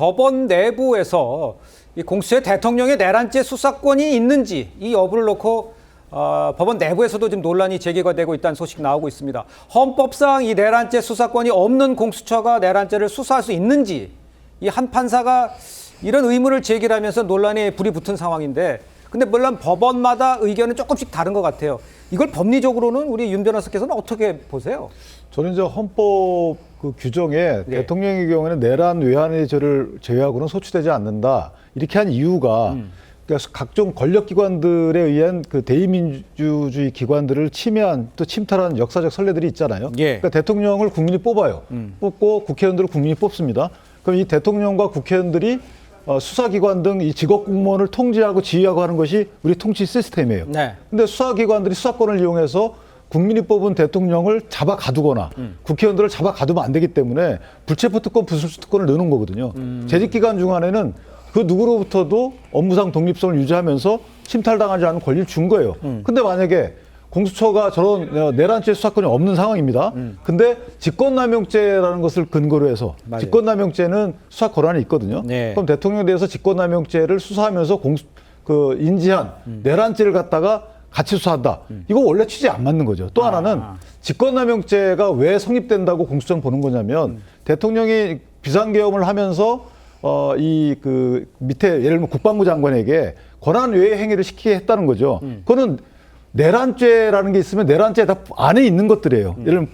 법원 내부에서 이 공수처에 대통령의 내란죄 수사권이 있는지 이 여부를 놓고 법원 내부에서도 지금 논란이 제기가 되고 있다는 소식 나오고 있습니다. 헌법상 이 내란죄 수사권이 없는 공수처가 내란죄를 수사할 수 있는지 이 한 판사가 이런 의문을 제기하면서 논란에 불이 붙은 상황인데, 근데 물론 법원마다 의견은 조금씩 다른 것 같아요. 이걸 법리적으로는 우리 윤 변호사께서는 어떻게 보세요? 저는 이제 헌법 그 규정에 네. 대통령의 경우에는 내란 외환의 죄를 제외하고는 소추되지 않는다. 이렇게 한 이유가 그러니까 각종 권력기관들에 의한 그 대의민주주의 기관들을 침해한 또 침탈한 역사적 선례들이 있잖아요. 예. 그러니까 대통령을 국민이 뽑아요. 뽑고 국회의원들을 국민이 뽑습니다. 그럼 이 대통령과 국회의원들이 수사기관 등 이 직업공무원을 통제하고 지휘하고 하는 것이 우리 통치 시스템이에요. 네. 근데 수사기관들이 수사권을 이용해서 국민이 뽑은 대통령을 잡아 가두거나 국회의원들을 잡아 가두면 안 되기 때문에 불체포특권, 부수특권을 넣는 거거든요. 재직기간 중간에는 그 누구로부터도 업무상 독립성을 유지하면서 침탈당하지 않은 권리를 준 거예요. 근데 만약에 공수처가 저런 내란죄 수사권이 없는 상황입니다. 근데 직권남용죄라는 것을 근거로 해서 맞아요. 직권남용죄는 수사 권한이 있거든요. 네. 그럼 대통령에 대해서 직권남용죄를 수사하면서 인지한 내란죄를 갖다가 같이 수사한다. 이거 원래 취지에 안 맞는 거죠. 또 하나는 직권남용죄가 왜 성립된다고 공수처는 보는 거냐면 대통령이 비상계엄을 하면서 밑에 예를 들면 국방부 장관에게 권한 외의 행위를 시키게 했다는 거죠. 그거는 내란죄라는 게 있으면 내란죄 다 안에 있는 것들이에요. 예를 들면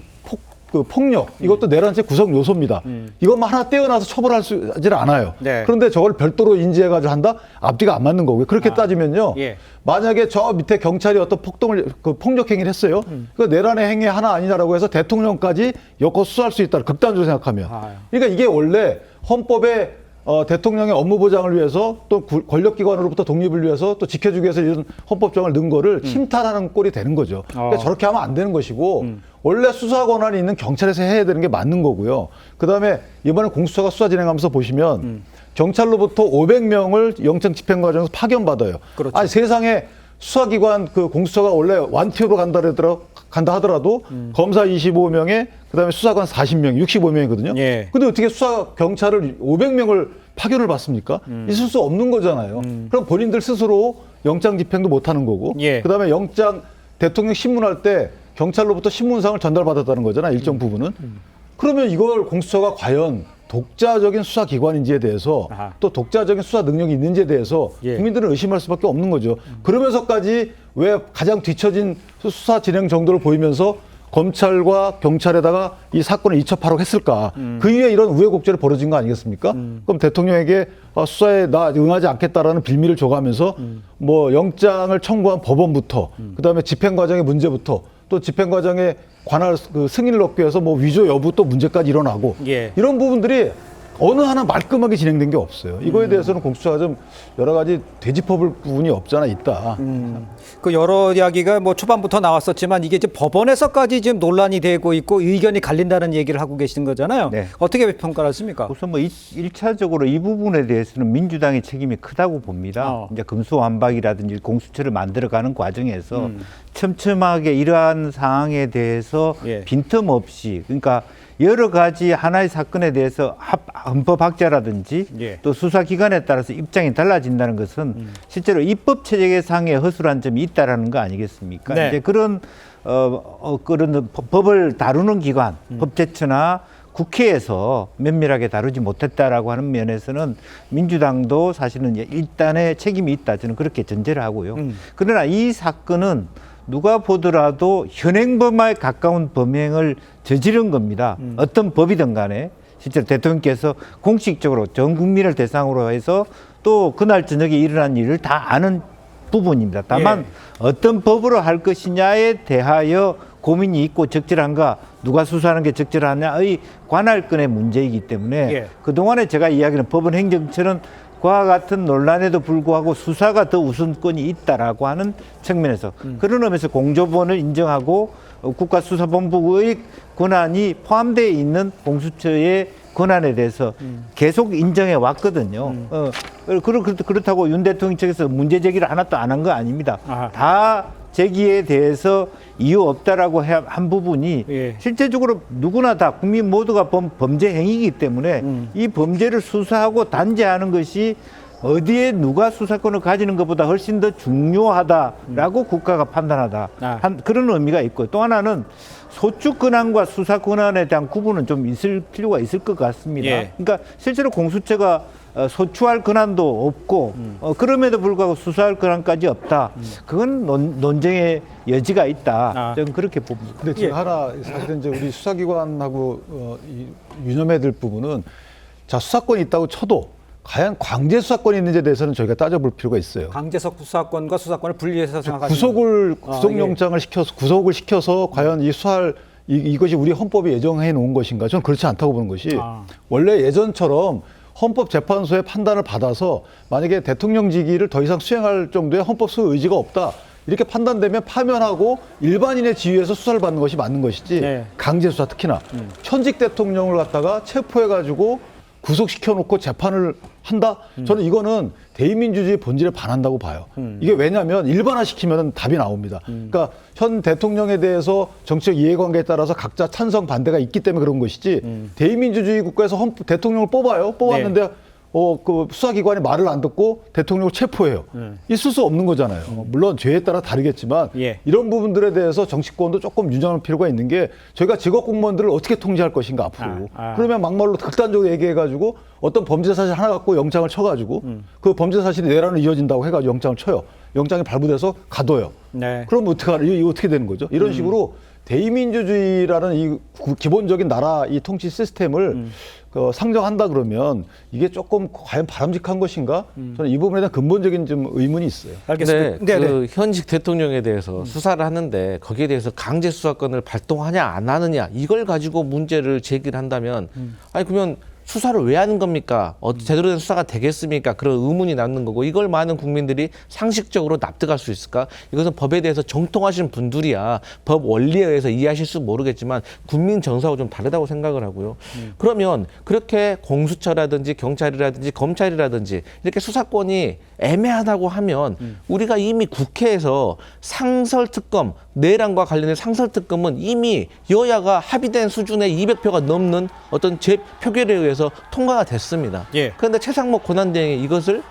폭력, 이것도 내란죄 구성 요소입니다. 이것만 하나 떼어놔서 처벌할 수 있지 않아요. 네. 그런데 저걸 별도로 인지해가지고 한다? 앞뒤가 안 맞는 거고요. 그렇게 따지면요. 예. 만약에 저 밑에 경찰이 어떤 폭력 행위를 했어요. 그 내란의 행위 하나 아니냐라고 해서 대통령까지 엮어 수사할 수 있다. 극단적으로 생각하면. 그러니까 이게 원래 헌법에 대통령의 업무 보장을 위해서 또 권력기관으로부터 독립을 위해서 또 지켜주기 위해서 이런 헌법정을 넣은 거를 침탈하는 꼴이 되는 거죠. 그러니까 저렇게 하면 안 되는 것이고 원래 수사 권한이 있는 경찰에서 해야 되는 게 맞는 거고요. 그다음에 이번에 공수처가 수사 진행하면서 보시면 경찰로부터 500명을 영장 집행 과정에서 파견받아요. 그렇죠. 아니 세상에 수사기관 공수처가 원래 완투로 간다 하더라도 검사 25명에 그다음에 수사관 40명, 65명이거든요. 예. 근데 어떻게 수사 경찰을 500명을 파견을 받습니까? 있을 수 없는 거잖아요. 그럼 본인들 스스로 영장 집행도 못 하는 거고. 예. 그다음에 영장 대통령 신문할 때 경찰로부터 신문상을 전달받았다는 거잖아. 일정 부분은. 그러면 이걸 공수처가 과연 독자적인 수사기관인지에 대해서 또 독자적인 수사 능력이 있는지에 대해서 예. 국민들은 의심할 수밖에 없는 거죠. 그러면서까지 왜 가장 뒤처진 수사 진행 정도를 보이면서 검찰과 경찰에다가 이 사건을 이첩하라고 했을까? 그 이후에 이런 우여곡절이 벌어진 거 아니겠습니까? 그럼 대통령에게 수사에 나 응하지 않겠다라는 빌미를 줘가면서 뭐 영장을 청구한 법원부터 그다음에 집행 과정의 문제부터 또 집행 과정에 관할 승인을 얻기 위해서 뭐 위조 여부 또 문제까지 일어나고 예. 이런 부분들이 어느 하나 말끔하게 진행된 게 없어요. 이거에 대해서는 공수처가 좀 여러 가지 되짚어볼 부분이 없잖아 있다. 그 여러 이야기가 뭐 초반부터 나왔었지만 이게 이제 법원에서까지 지금 논란이 되고 있고 의견이 갈린다는 얘기를 하고 계시는 거잖아요. 네. 어떻게 평가를 하십니까? 우선 뭐 1차적으로 이 부분에 대해서는 민주당의 책임이 크다고 봅니다. 이제 금수완박이라든지 공수처를 만들어가는 과정에서 촘촘하게 이러한 상황에 대해서 예. 빈틈없이 그러니까 여러 가지 하나의 사건에 대해서 헌법학자라든지 예. 또 수사기관에 따라서 입장이 달라진다는 것은 실제로 입법 체계상의 허술한 점이 있다라는 거 아니겠습니까? 네. 이제 그런 그런 법을 다루는 기관, 법제처나 국회에서 면밀하게 다루지 못했다라고 하는 면에서는 민주당도 사실은 일단의 책임이 있다. 저는 그렇게 전제를 하고요. 그러나 이 사건은 누가 보더라도 현행범에 가까운 범행을 저지른 겁니다. 어떤 법이든 간에 실제로 대통령께서 공식적으로 전 국민을 대상으로 해서 또 그날 저녁에 일어난 일을 다 아는 부분입니다. 다만 어떤 법으로 할 것이냐에 대하여 고민이 있고 적절한가, 누가 수사하는 게 적절하냐의 관할권의 문제이기 때문에 그동안에 제가 이야기하는 법원 행정처는 그와 같은 논란에도 불구하고 수사가 더 우선권이 있다라고 하는 측면에서 그런 의미에서 공조본을 인정하고 국가수사본부의 권한이 포함되어 있는 공수처의 권한에 대해서 계속 인정해 왔거든요. 그렇다고 윤 대통령 측에서 문제 제기를 하나도 안 한 거 아닙니다. 다 제기에 대해서 이유 없다라고 한 부분이 예. 실제적으로 누구나 다 국민 모두가 범죄 행위이기 때문에 이 범죄를 수사하고 단죄하는 것이 어디에 누가 수사권을 가지는 것보다 훨씬 더 중요하다라고 국가가 판단하다. 그런 의미가 있고 또 하나는 소추 권한과 수사 권한에 대한 구분은 좀 있을 필요가 있을 것 같습니다. 예. 그러니까 실제로 공수처가 소추할 권한도 없고 그럼에도 불구하고 수사할 권한까지 없다. 그건 논쟁의 여지가 있다. 저는 그렇게 봅니다. 근데 지금 하나 사실은 이제 우리 수사기관하고 이 유념해야 될 부분은 자 수사권이 있다고 쳐도 과연 강제 수사권이 있는지에 대해서는 저희가 따져볼 필요가 있어요. 강제석 수사권과 수사권을 분리해서 생각하시는 구속영장을 시켜서 구속을 시켜서 과연 이 수사할 이것이 우리 헌법이 예정해 놓은 것인가? 저는 그렇지 않다고 보는 것이 원래 예전처럼 헌법재판소의 판단을 받아서 만약에 대통령직위를 더 이상 수행할 정도의 헌법소의 의지가 없다. 이렇게 판단되면 파면하고 일반인의 지위에서 수사를 받는 것이 맞는 것이지 네. 강제 수사 특히나 현직 대통령을 갖다가 체포해가지고 구속시켜놓고 재판을 한다? 저는 이거는 대의민주주의 본질에 반한다고 봐요. 이게 왜냐하면 일반화시키면 답이 나옵니다. 그러니까 현 대통령에 대해서 정치적 이해관계에 따라서 각자 찬성 반대가 있기 때문에 그런 것이지 대의민주주의 국가에서 대통령을 뽑아요. 뽑았는데 네. 그 수사기관이 말을 안 듣고 대통령을 체포해요. 있을 수 없는 거잖아요. 물론 죄에 따라 다르겠지만 예. 이런 부분들에 대해서 정치권도 조금 유념할 필요가 있는 게 저희가 직업 공무원들을 어떻게 통제할 것인가 앞으로. 그러면 막말로 극단적으로 얘기해가지고 어떤 범죄 사실 하나 갖고 영장을 쳐가지고 그 범죄 사실이 내란으로 이어진다고 해가지고 영장을 쳐요. 영장이 발부돼서 가둬요. 네. 그럼 이거 어떻게 되는 거죠? 이런 식으로 대의민주주의라는 이 기본적인 나라 이 통치 시스템을 상정한다 그러면 이게 조금 과연 바람직한 것인가? 저는 이 부분에 대한 근본적인 좀 의문이 있어요. 알겠습니다. 근데 그 현직 대통령에 대해서 수사를 하는데 거기에 대해서 강제 수사권을 발동하냐 안 하느냐 이걸 가지고 문제를 제기를 한다면 아니 그러면 수사를 왜 하는 겁니까? 제대로 된 수사가 되겠습니까? 그런 의문이 남는 거고 이걸 많은 국민들이 상식적으로 납득할 수 있을까? 이것은 법에 대해서 정통하시는 분들이야 법 원리에 의해서 이해하실 수 모르겠지만 국민 정서하고 좀 다르다고 생각을 하고요. 그러면 그렇게 공수처라든지 경찰이라든지 검찰이라든지 이렇게 수사권이 애매하다고 하면 우리가 이미 국회에서 상설특검 내란과 관련된 상설특검은 이미 여야가 합의된 수준의 200표가 넘는 어떤 표결에 의해서 통과가 됐습니다. 예. 그런데 최상목 권한대행이 이것을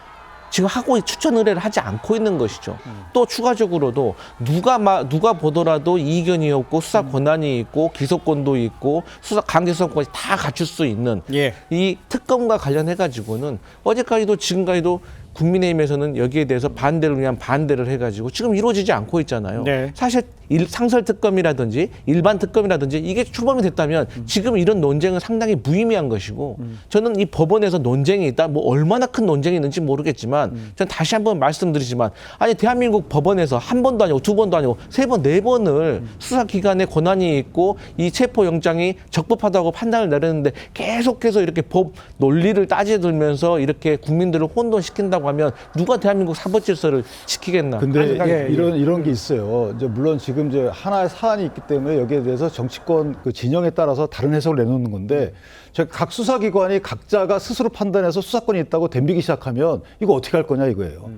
지금 하고 추천 의뢰를 하지 않고 있는 것이죠. 또 추가적으로도 누가 보더라도 이견이 없고 수사 권한이 있고 기소권도 있고 강제 수사권까지 다 갖출 수 있는 예. 이 특검과 관련해 가지고는 어제까지도 지금까지도 국민의힘에서는 여기에 대해서 반대를 위한 반대를 해가지고 지금 이루어지지 않고 있잖아요. 네. 사실 상설 특검이라든지 일반 특검이라든지 이게 출범이 됐다면 지금 이런 논쟁은 상당히 무의미한 것이고 저는 이 법원에서 논쟁이 있다. 뭐 얼마나 큰 논쟁이 있는지 모르겠지만 저는 다시 한번 말씀드리지만 아니 대한민국 법원에서 한 번도 아니고 두 번도 아니고 세 번, 네 번을 수사기관에 권한이 있고 이 체포영장이 적법하다고 판단을 내렸는데 계속해서 이렇게 법 논리를 따지들면서 이렇게 국민들을 혼돈시킨다고 하면 누가 대한민국 사법 질서를 지키겠나? 근데 예. 이런 게 있어요. 이제 물론 지금 이제 하나의 사안이 있기 때문에 여기에 대해서 정치권 그 진영에 따라서 다른 해석을 내놓는 건데 각 수사기관이 각자가 스스로 판단해서 수사권이 있다고 덤비기 시작하면 이거 어떻게 할 거냐 이거예요.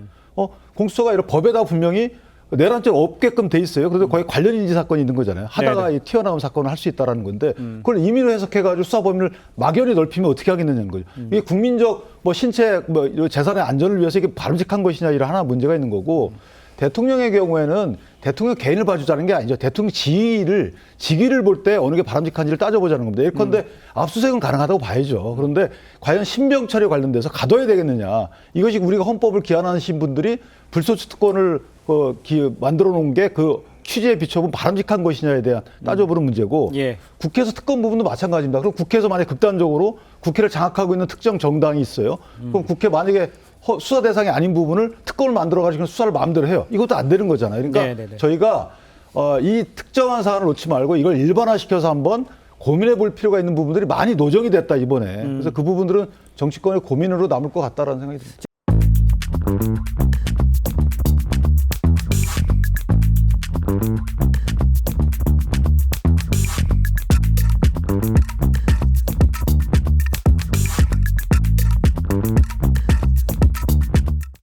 공수처가 이런 법에다 분명히 내란죄 없게끔 돼 있어요. 그래도 거의 관련 인지 사건이 있는 거잖아요. 하다가 이 튀어나온 사건을 할 수 있다라는 건데 그걸 임의로 해석해가지고 수사 범위를 막연히 넓히면 어떻게 하겠느냐는 거죠. 이게 국민적 뭐 신체 뭐 재산의 안전을 위해서 이게 바람직한 것이냐 이런 하나 문제가 있는 거고 대통령의 경우에는 대통령 개인을 봐주자는 게 아니죠. 대통령 직위를 볼 때 어느 게 바람직한지를 따져보자는 겁니다. 예컨대 압수수색은 가능하다고 봐야죠. 그런데 과연 신병철에 관련돼서 가둬야 되겠느냐. 이것이 우리가 헌법을 기한하신 분들이 불소추 특권을 만들어 놓은 게 그 취지에 비춰보면 바람직한 것이냐에 대한 따져보는 문제고 예. 국회에서 특검 부분도 마찬가지입니다. 그럼 국회에서 만약에 극단적으로 국회를 장악하고 있는 특정 정당이 있어요. 그럼 국회 만약에 수사 대상이 아닌 부분을 특검을 만들어가지고 수사를 마음대로 해요. 이것도 안 되는 거잖아요. 그러니까 네네네. 저희가 이 특정한 사안을 놓지 말고 이걸 일반화시켜서 한번 고민해 볼 필요가 있는 부분들이 많이 노정이 됐다 이번에. 그래서 그 부분들은 정치권의 고민으로 남을 것 같다라는 생각이 듭니다.